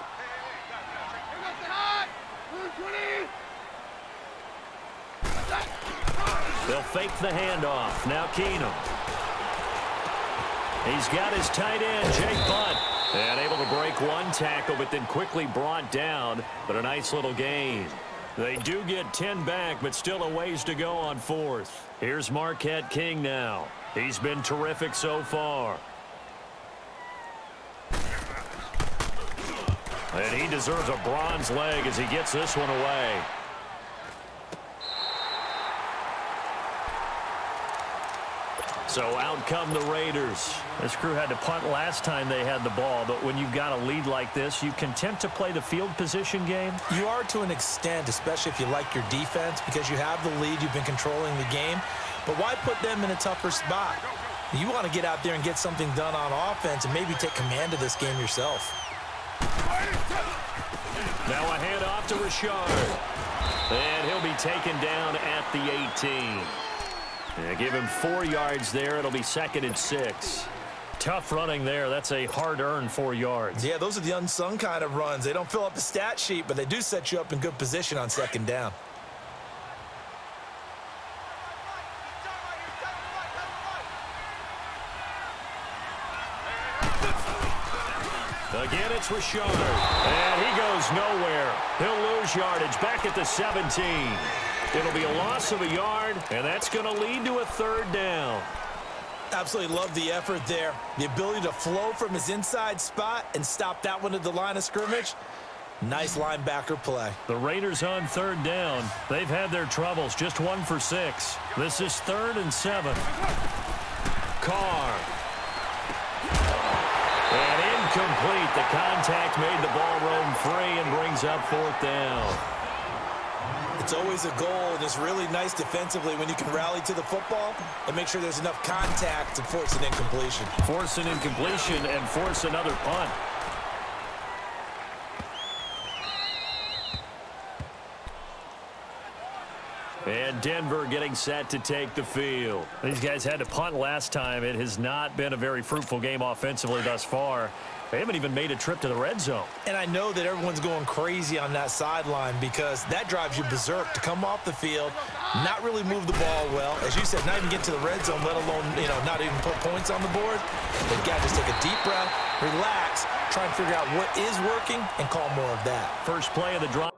They'll fake the handoff. Now Keenum. He's got his tight end, Jake Butt. And able to break one tackle, but then quickly brought down. But a nice little gain. They do get 10 back, but still a ways to go on 4th. Here's Marquette King now. He's been terrific so far. And he deserves a bronze leg as he gets this one away. So out come the Raiders. This crew had to punt last time they had the ball, but when you've got a lead like this, you content to play the field position game? You are to an extent, especially if you like your defense, because you have the lead, you've been controlling the game. But why put them in a tougher spot? You want to get out there and get something done on offense and maybe take command of this game yourself. Now a handoff to Richard. And he'll be taken down at the 18. Yeah, give him 4 yards there. It'll be 2nd and 6. Tough running there. That's a hard-earned 4 yards. Yeah, those are the unsung kind of runs. They don't fill up the stat sheet, but they do set you up in good position on 2nd down. Again, it's Richard. And he goes nowhere. He'll lose yardage back at the 17. It'll be a loss of a yard, and that's going to lead to a 3rd down. Absolutely love the effort there. The ability to flow from his inside spot and stop that one at the line of scrimmage. Nice linebacker play. The Raiders on third down. They've had their troubles. Just 1 for 6. This is 3rd and 7. Carr. And incomplete. The contact made the ball roam free and brings up 4th down. It's always a goal, and it's really nice defensively when you can rally to the football and make sure there's enough contact to force an incompletion. Force an incompletion and force another punt. And Denver getting set to take the field. These guys had to punt last time. It has not been a very fruitful game offensively thus far. They haven't even made a trip to the red zone. And I know that everyone's going crazy on that sideline because that drives you berserk to come off the field, not really move the ball well. As you said, not even get to the red zone, let alone, not even put points on the board. They've got to just take a deep breath, relax, try and figure out what is working, and call more of that. First play of the drive.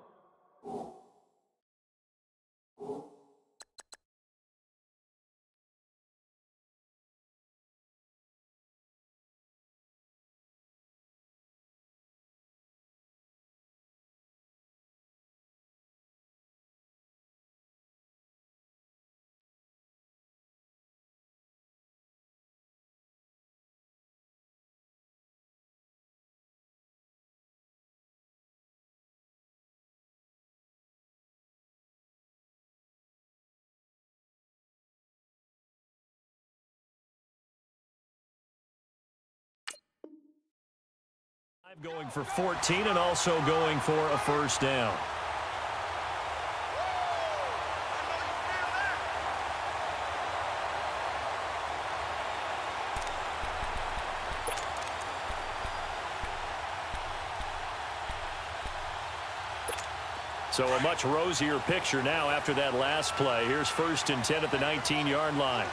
Going for 14 and also going for a first down. So a much rosier picture now after that last play. Here's 1st and 10 at the 19-yard line.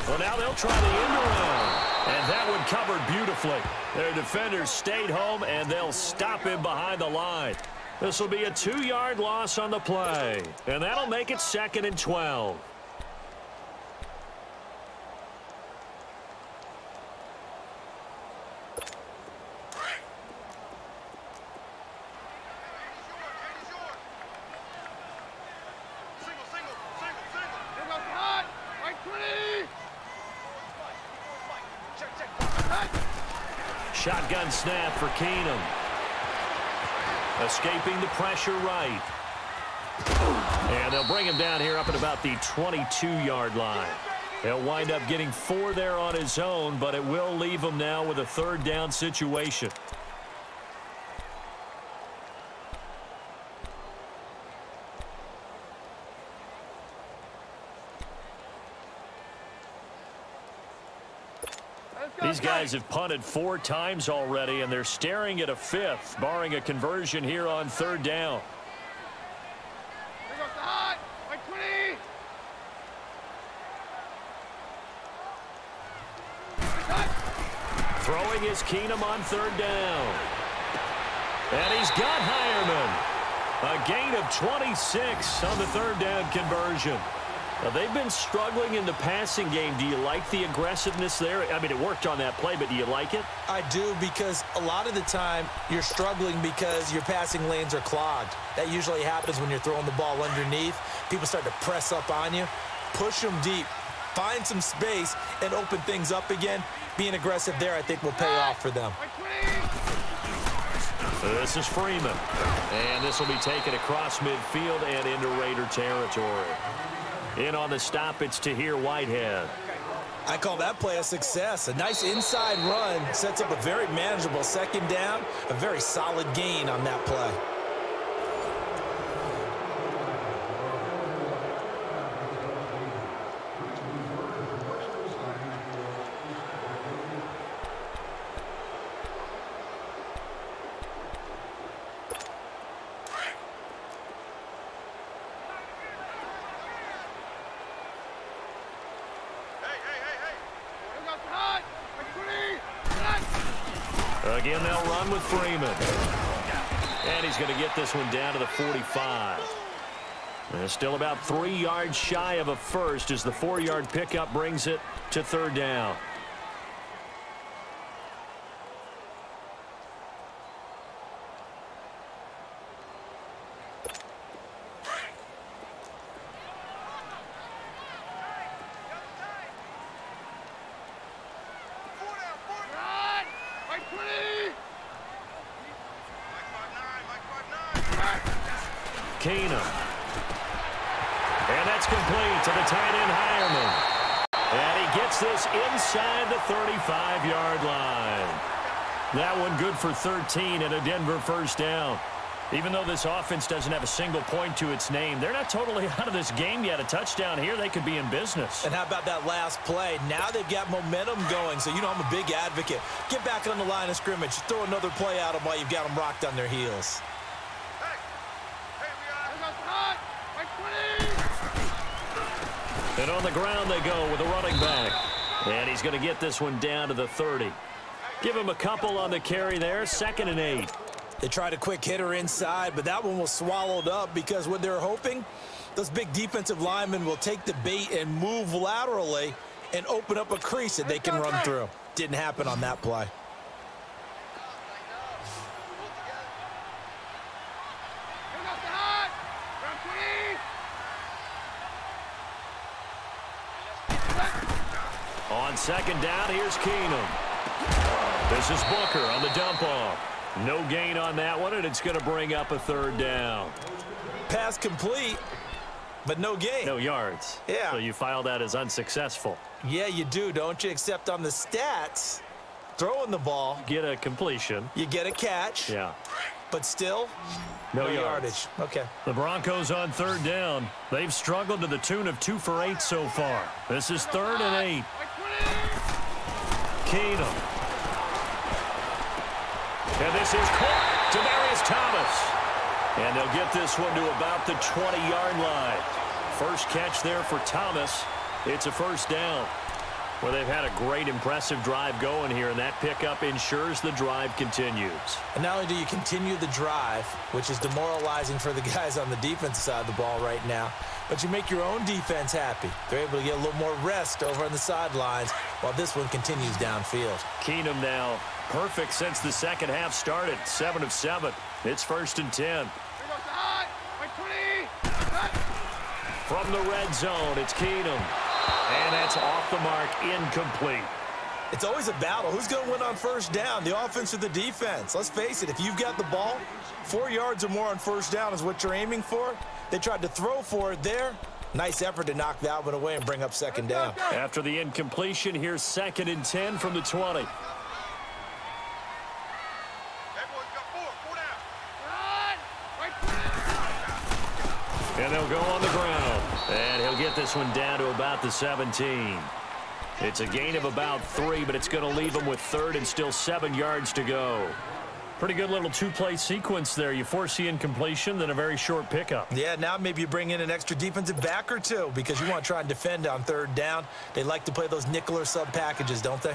Well, now they'll try the end around, and that one covered beautifully. Their defenders stayed home, and they'll stop him behind the line. This will be a 2-yard loss on the play, and that'll make it 2nd and 12. Shotgun snap for Keenum. Escaping the pressure right. And they'll bring him down here up at about the 22-yard line. He'll wind up getting 4 there on his own, but it will leave him now with a 3rd down situation. These guys have punted 4 times already, and they're staring at a 5th, barring a conversion here on 3rd down. Throwing is Keenum on 3rd down. And he's got Hireman. A gain of 26 on the 3rd down conversion. Now, they've been struggling in the passing game. Do you like the aggressiveness there? I mean, it worked on that play, but do you like it? I do, because a lot of the time you're struggling because your passing lanes are clogged. That usually happens when you're throwing the ball underneath. People start to press up on you. Push them deep. Find some space and open things up again. Being aggressive there, I think, will pay off for them. This is Freeman. And this will be taken across midfield and into Raider territory. In on the stop, it's Tahir Whitehead. I call that play a success. A nice inside run sets up a very manageable 2nd down. A very solid gain on that play. Again, they'll run with Freeman. And he's going to get this one down to the 45. And still about 3 yards shy of a first as the 4-yard pickup brings it to third down. Keenum. And that's complete to the tight end, Hireman. And he gets this inside the 35-yard line. That one good for 13 and a Denver first down. Even though this offense doesn't have a single point to its name, they're not totally out of this game yet. A touchdown here, they could be in business. And how about that last play? Now they've got momentum going, so you know I'm a big advocate. Get back on the line of scrimmage. Throw another play at them while you've got them rocked on their heels. And on the ground they go with a running back. And he's going to get this one down to the 30. Give him a couple on the carry there. 2nd and 8. They tried a quick hitter inside, but that one was swallowed up because what they're hoping, those big defensive linemen will take the bait and move laterally and open up a crease that they can run through. Didn't happen on that play. On 2nd down, here's Keenum. This is Booker on the dump off. No gain on that one, and it's going to bring up a 3rd down. Pass complete, but no gain. No yards. Yeah. So you file that as unsuccessful. Yeah, you do, don't you? Except on the stats, throwing the ball. Get a completion. You get a catch. Yeah. But still, no yardage. Okay. The Broncos on 3rd down. They've struggled to the tune of 2 for 8 so far. This is 3rd and 8. Keenum. And this is caught to Demarius Thomas. And they'll get this one to about the 20-yard line. First catch there for Thomas. It's a first down. Well, they've had a great, impressive drive going here, and that pickup ensures the drive continues. And not only do you continue the drive, which is demoralizing for the guys on the defensive side of the ball right now, but you make your own defense happy. They're able to get a little more rest over on the sidelines while this one continues downfield. Keenum now perfect since the second half started. 7 of 7. It's 1st and 10. From the red zone, it's Keenum. And that's off the mark, incomplete. It's always a battle. Who's going to win on first down, the offense or the defense? Let's face it, if you've got the ball, 4 yards or more on first down is what you're aiming for. They tried to throw for it there. Nice effort to knock that one away and bring up 2nd down. After the incompletion, here's 2nd and 10 from the 20. And they'll go on the ground. And he'll get this one down to about the 17. It's a gain of about 3, but it's going to leave him with 3rd and still 7 yards to go. Pretty good little 2-play sequence there. You force the incompletion, then a very short pickup. Yeah, now maybe you bring in an extra defensive back or two because you want to try and defend on 3rd down. They like to play those nickel or sub packages, don't they?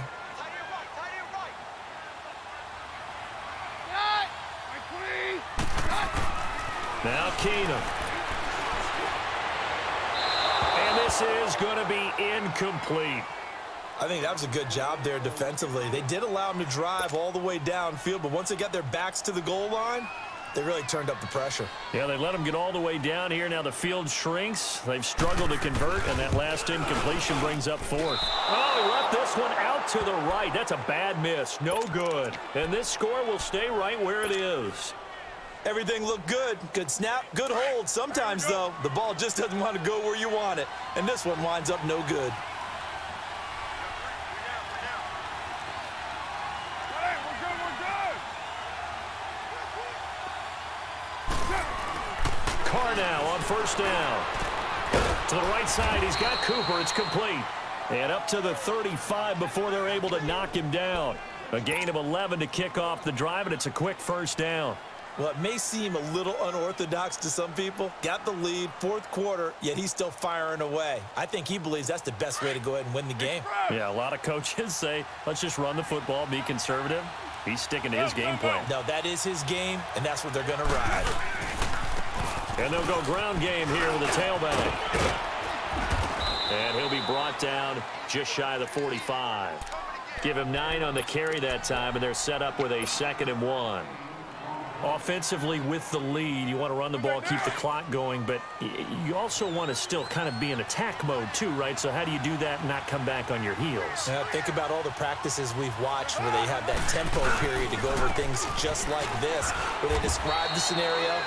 Now Keenum. And this is going to be incomplete. I think that was a good job there defensively. They did allow them to drive all the way downfield, but once they got their backs to the goal line, they really turned up the pressure. Yeah, they let them get all the way down here. Now the field shrinks. They've struggled to convert, and that last incompletion brings up 4th. Oh, he left this one out to the right. That's a bad miss. No good. And this score will stay right where it is. Everything looked good. Good snap, good hold. Sometimes, though, the ball just doesn't want to go where you want it. And this one winds up no good. Carr now on first down. To the right side, he's got Cooper. It's complete. And up to the 35 before they're able to knock him down. A gain of 11 to kick off the drive, and it's a quick first down. Well, it may seem a little unorthodox to some people. Got the lead, 4th quarter, yet he's still firing away. I think he believes that's the best way to go ahead and win the game. Yeah, a lot of coaches say, let's just run the football, be conservative. He's sticking to his game plan. No, that is his game, and that's what they're going to ride. And they'll go ground game here with the tailback. And he'll be brought down just shy of the 45. Give him 9 on the carry that time, and they're set up with a 2nd and 1. Offensively with the lead, you want to run the ball, keep the clock going, but you also want to still kind of be in attack mode too, right? So how do you do that and not come back on your heels? Think about all the practices we've watched where they have that tempo period to go over things just like this, where they describe the scenario,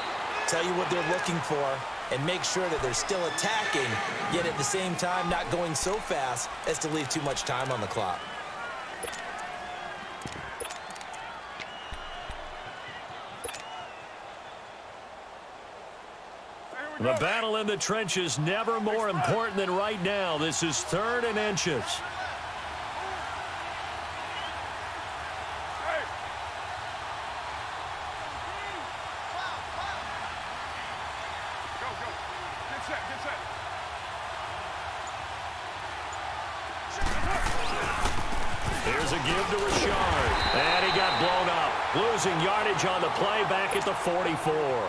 tell you what they're looking for, and make sure that they're still attacking, yet at the same time not going so fast as to leave too much time on the clock. The battle in the trenches never more important than right now. This is 3rd and inches. Here's a give to Richard. And he got blown up. Losing yardage on the play back at the 44.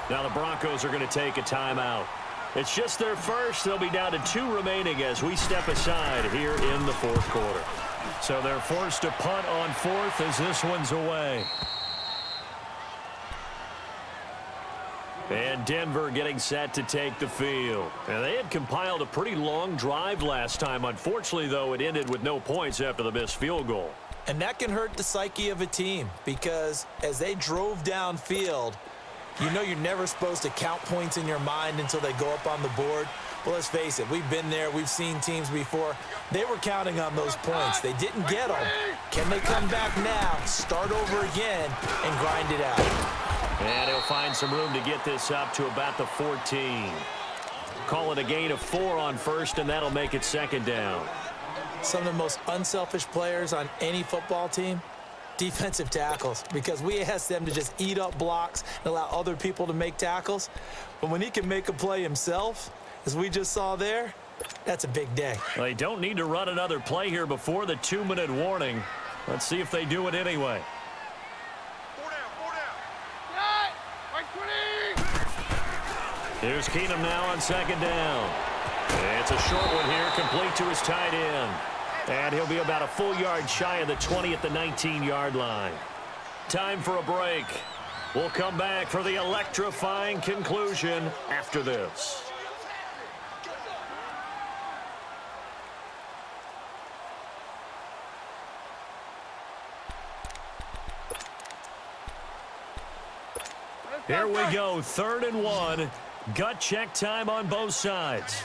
Now the Broncos are going to take a timeout. It's just their first. They'll be down to 2 remaining as we step aside here in the 4th quarter. So they're forced to punt on 4th as this one's away. And Denver getting set to take the field. And they had compiled a pretty long drive last time. Unfortunately, though, it ended with no points after the missed field goal. And that can hurt the psyche of a team because as they drove downfield, you know you're never supposed to count points in your mind until they go up on the board. Well, let's face it, we've been there. We've seen teams before. They were counting on those points. They didn't get them. Can they come back now, start over again, and grind it out? And he'll find some room to get this up to about the 14. Call it a gain of 4 on 1st, and that'll make it 2nd down. Some of the most unselfish players on any football team, defensive tackles, because we ask them to just eat up blocks and allow other people to make tackles. But when he can make a play himself, as we just saw there, that's a big day. They don't need to run another play here before the 2-minute warning. Let's see if they do it anyway. 4 down. Right, 20. Here's Keenum now on 2nd down. It's a short one here, complete to his tight end. And he'll be about a full yard shy of the 20 at the 19-yard line. Time for a break. We'll come back for the electrifying conclusion after this. Here we go, 3rd and 1. Gut check time on both sides.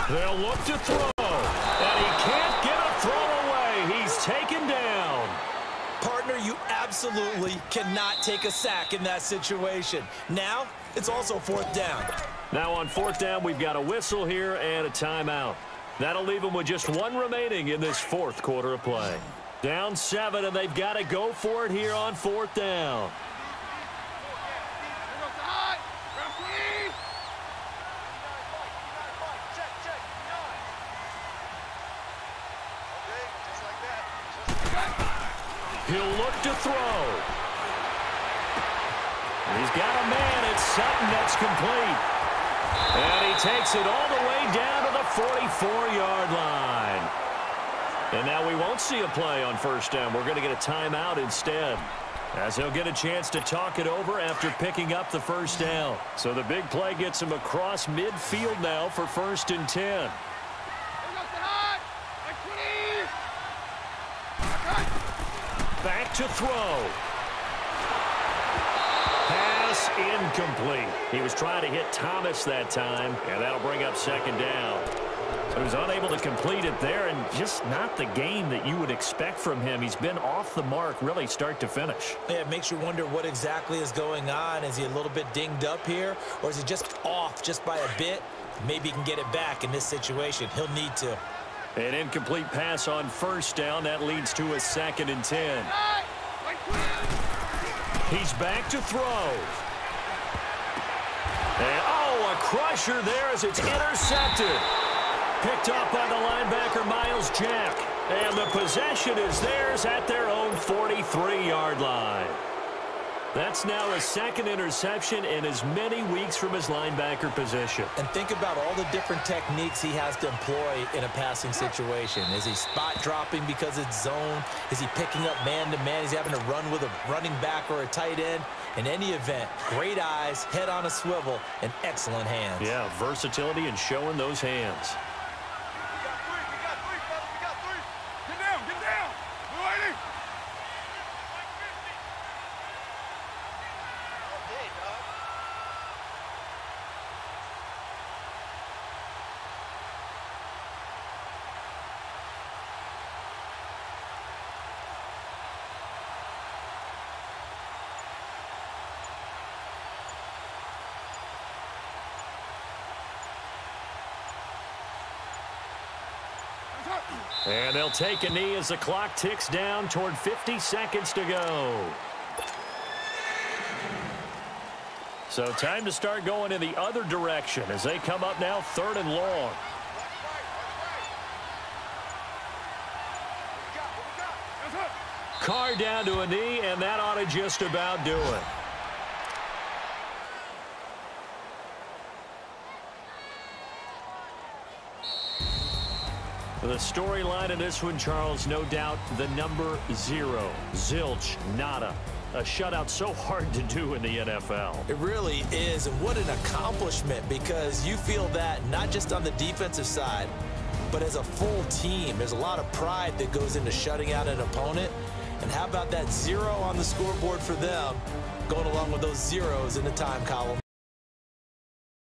They'll look to throw, and he can't get a throw away. He's taken down. Partner, you absolutely cannot take a sack in that situation. Now, it's also 4th down. Now on 4th down, we've got a whistle here and a timeout. That'll leave them with just 1 remaining in this 4th quarter of play. Down 7, and they've got to go for it here on 4th down. He'll look to throw. He's got a man. It's Sutton that's complete. And he takes it all the way down to the 44-yard line. And now we won't see a play on 1st down. We're going to get a timeout instead, as he'll get a chance to talk it over after picking up the 1st down. So the big play gets him across midfield now for 1st and 10. Back to throw. Pass incomplete. He was trying to hit Thomas that time, and that'll bring up 2nd down. He was unable to complete it there, and just not the game that you would expect from him. He's been off the mark really start to finish. Yeah, it makes you wonder what exactly is going on. Is he a little bit dinged up here, or is he just off just by a bit? Maybe he can get it back in this situation. He'll need to. An incomplete pass on 1st down. That leads to a 2nd and 10. He's back to throw. And, oh, a crusher there as it's intercepted. Picked up by the linebacker, Miles Jack. And the possession is theirs at their own 43-yard line. That's now his second interception in as many weeks from his linebacker position. And think about all the different techniques he has to employ in a passing situation. Is he spot dropping because it's zone? Is he picking up man-to-man? Is he having to run with a running back or a tight end? In any event, great eyes, head on a swivel, and excellent hands. Yeah, versatility and showing those hands. And they'll take a knee as the clock ticks down toward 50 seconds to go. So time to start going in the other direction as they come up now 3rd and long. Carr down to a knee, and that ought to just about do it. The storyline in this one, Charles, no doubt the number 0. Zilch, nada. A shutout so hard to do in the NFL. It really is, and what an accomplishment, because you feel that not just on the defensive side, but as a full team. There's a lot of pride that goes into shutting out an opponent. And how about that 0 on the scoreboard for them, going along with those zeros in the time column?